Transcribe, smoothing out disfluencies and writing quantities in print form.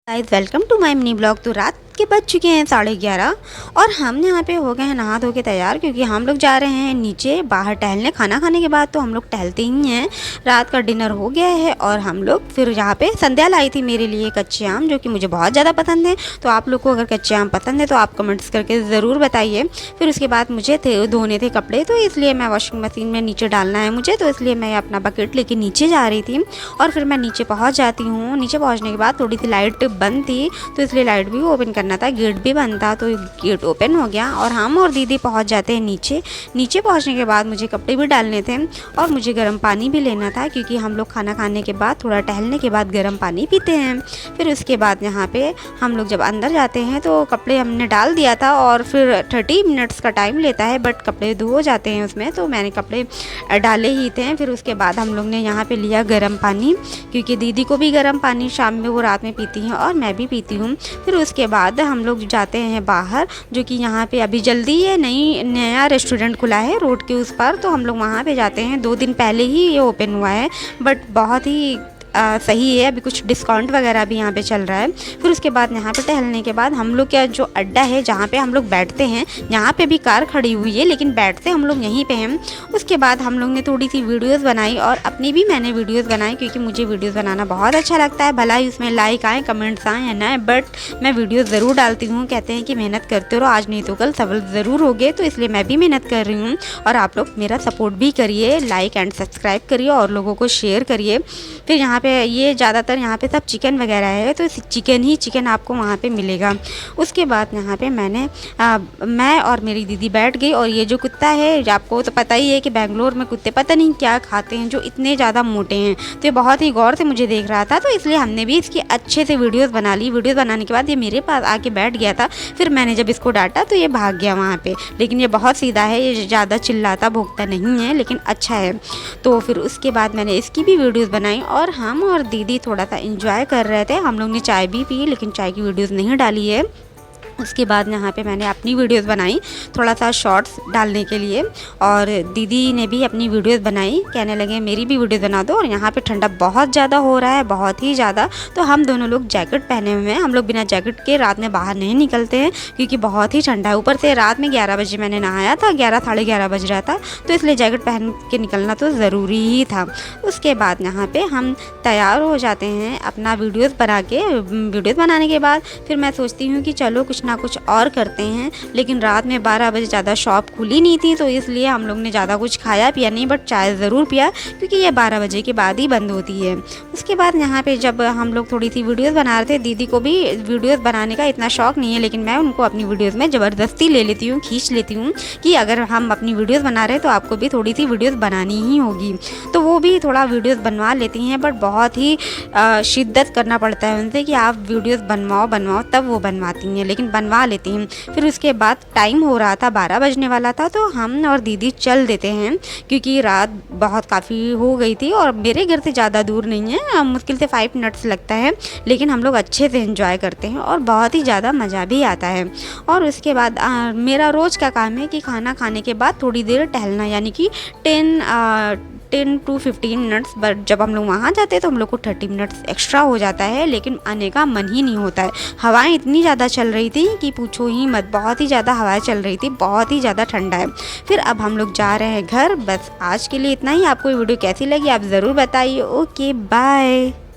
Guys welcome to my mini blog. तो रात के बज चुके हैं 11:30 और हम यहाँ पे हो गए हैं नहा धो के तैयार, क्योंकि हम लोग जा रहे हैं नीचे बाहर टहलने। खाना खाने के बाद तो हम लोग टहलते ही हैं। रात का डिनर हो गया है और हम लोग फिर यहाँ पे संध्या लाई थी मेरे लिए कच्चे आम, जो कि मुझे बहुत ज़्यादा पसंद है। तो आप लोग को अगर कच्चे आम पसंद है तो आप कमेंट्स करके ज़रूर बताइए। फिर उसके बाद मुझे धोने थे कपड़े, तो इसलिए मैं वॉशिंग मशीन में नीचे डालना है मुझे, तो इसलिए मैं अपना बकेट लेके नीचे जा रही थी। और फिर मैं नीचे पहुँच जाती हूँ। नीचे पहुँचने के बाद थोड़ी सी लाइट बंद थी, तो इसलिए लाइट भी ओपन करना था, गेट भी बंद था, तो गेट ओपन हो गया और हम और दीदी पहुंच जाते हैं नीचे। नीचे पहुंचने के बाद मुझे कपड़े भी डालने थे और मुझे गर्म पानी भी लेना था, क्योंकि हम लोग खाना खाने के बाद थोड़ा टहलने के बाद गर्म पानी पीते हैं। फिर उसके बाद यहाँ पे हम लोग जब अंदर जाते हैं तो कपड़े हमने डाल दिया था और फिर 30 मिनट्स का टाइम लेता है, बट कपड़े धो जाते हैं उसमें, तो मैंने कपड़े डाले ही थे। फिर उसके बाद हम लोग ने यहाँ पे लिया गर्म पानी, क्योंकि दीदी को भी गर्म पानी शाम में वो रात में पीती हैं और मैं भी पीती हूँ। फिर उसके बाद हम लोग जाते हैं बाहर, जो कि यहाँ पे अभी जल्दी ये नया रेस्टोरेंट खुला है रोड के उस पर, तो हम लोग वहाँ पे जाते हैं। 2 दिन पहले ही ये ओपन हुआ है, बट बहुत ही सही है। अभी कुछ डिस्काउंट वगैरह भी यहाँ पे चल रहा है। फिर उसके बाद यहाँ पे टहलने के बाद हम लोग का जो अड्डा है जहाँ पे हम लोग बैठते हैं, यहाँ पे भी कार खड़ी हुई है, लेकिन बैठते हम लोग यहीं पे हैं। उसके बाद हम लोग ने थोड़ी सी वीडियोस बनाई और अपनी भी मैंने वीडियोस बनाई, क्योंकि मुझे वीडियोस बनाना बहुत अच्छा लगता है। भला ही उसमें लाइक आए, कमेंट्स आए या ना, बट मैं वीडियोज़ ज़रूर डालती हूँ। कहते हैं कि मेहनत करते रहो, आज नहीं तो कल सफल ज़रूर होगे, तो इसलिए मैं भी मेहनत कर रही हूँ। और आप लोग मेरा सपोर्ट भी करिए, लाइक एंड सब्सक्राइब करिए और लोगों को शेयर करिए। फिर यहाँ पे ये ज़्यादातर यहाँ पे सब चिकन वगैरह है, तो चिकन आपको वहाँ पे मिलेगा। उसके बाद यहाँ पे मैं और मेरी दीदी बैठ गई। और ये जो कुत्ता है, आपको तो पता ही है कि बेंगलोर में कुत्ते पता नहीं क्या खाते हैं जो इतने ज़्यादा मोटे हैं, तो ये बहुत ही गौर से मुझे देख रहा था, तो इसलिए हमने भी इसकी अच्छे से वीडियोज़ बना ली। वीडियोज़ बनाने के बाद ये मेरे पास आके बैठ गया था। फिर मैंने जब इसको डांटा तो ये भाग गया वहाँ पे, लेकिन ये बहुत सीधा है, ये ज़्यादा चिल्लाता भोंकता नहीं है, लेकिन अच्छा है। तो फिर उसके बाद मैंने इसकी भी वीडियोज़ बनाई और हम और दीदी थोड़ा सा एंजॉय कर रहे थे। हम लोग ने चाय भी पी, लेकिन चाय की वीडियोज़ नहीं डाली है। उसके बाद यहाँ पे मैंने अपनी वीडियोस बनाई थोड़ा सा शॉर्ट्स डालने के लिए, और दीदी ने भी अपनी वीडियोस बनाई। कहने लगे मेरी भी वीडियोस बना दो। और यहाँ पे ठंडा बहुत ज़्यादा हो रहा है, बहुत ही ज़्यादा, तो हम दोनों लोग जैकेट पहने हुए हैं। हम लोग बिना जैकेट के रात में बाहर नहीं निकलते हैं, क्योंकि बहुत ही ठंडा है। ऊपर से रात में 11 बजे मैंने नहाया था, 11 साढ़े 11 बज रहा था, तो इसलिए जैकेट पहन के निकलना तो ज़रूरी ही था। उसके बाद यहाँ पर हम तैयार हो जाते हैं अपना वीडियोज़ बना के। वीडियोज़ बनाने के बाद फिर मैं सोचती हूँ कि चलो कुछ ना कुछ और करते हैं, लेकिन रात में 12 बजे ज़्यादा शॉप खुली नहीं थी, तो इसलिए हम लोग ने ज़्यादा कुछ खाया पिया नहीं, बट चाय ज़रूर पिया, क्योंकि ये 12 बजे के बाद ही बंद होती है। उसके बाद यहाँ पे जब हम लोग थोड़ी सी वीडियोस बना रहे थे, दीदी को भी वीडियोस बनाने का इतना शौक नहीं है, लेकिन मैं उनको अपनी वीडियोस में ज़बरदस्ती ले लेती हूँ, खींच लेती हूँ कि अगर हम अपनी वीडियोज़ बना रहे हैं तो आपको भी थोड़ी सी वीडियोज़ बनानी ही होगी। तो वो भी थोड़ा वीडियोज़ बनवा लेती हैं, बट बहुत ही शिद्दत करना पड़ता है उनसे कि आप वीडियोज़ बनवाओ, तब वो बनवाती हैं, लेकिन बनवा लेती हैं। फिर उसके बाद टाइम हो रहा था, 12 बजने वाला था, तो हम और दीदी चल देते हैं, क्योंकि रात बहुत काफ़ी हो गई थी और मेरे घर से ज़्यादा दूर नहीं है, मुश्किल से 5 मिनट्स लगता है, लेकिन हम लोग अच्छे से एंजॉय करते हैं और बहुत ही ज़्यादा मज़ा भी आता है। और उसके बाद मेरा रोज़ का काम है कि खाना खाने के बाद थोड़ी देर टहलना, यानी कि 10 to 15 मिनट्स। बट जब हम लोग वहाँ जाते हैं तो हम लोग को 30 मिनट्स एक्स्ट्रा हो जाता है, लेकिन आने का मन ही नहीं होता है। हवाएं इतनी ज़्यादा चल रही थी कि पूछो ही मत, बहुत ही ज़्यादा हवाएं चल रही थी, बहुत ही ज़्यादा ठंडा है। फिर अब हम लोग जा रहे हैं घर। बस आज के लिए इतना ही। आपको ये वीडियो कैसी लगी आप ज़रूर बताइए। Okay bye.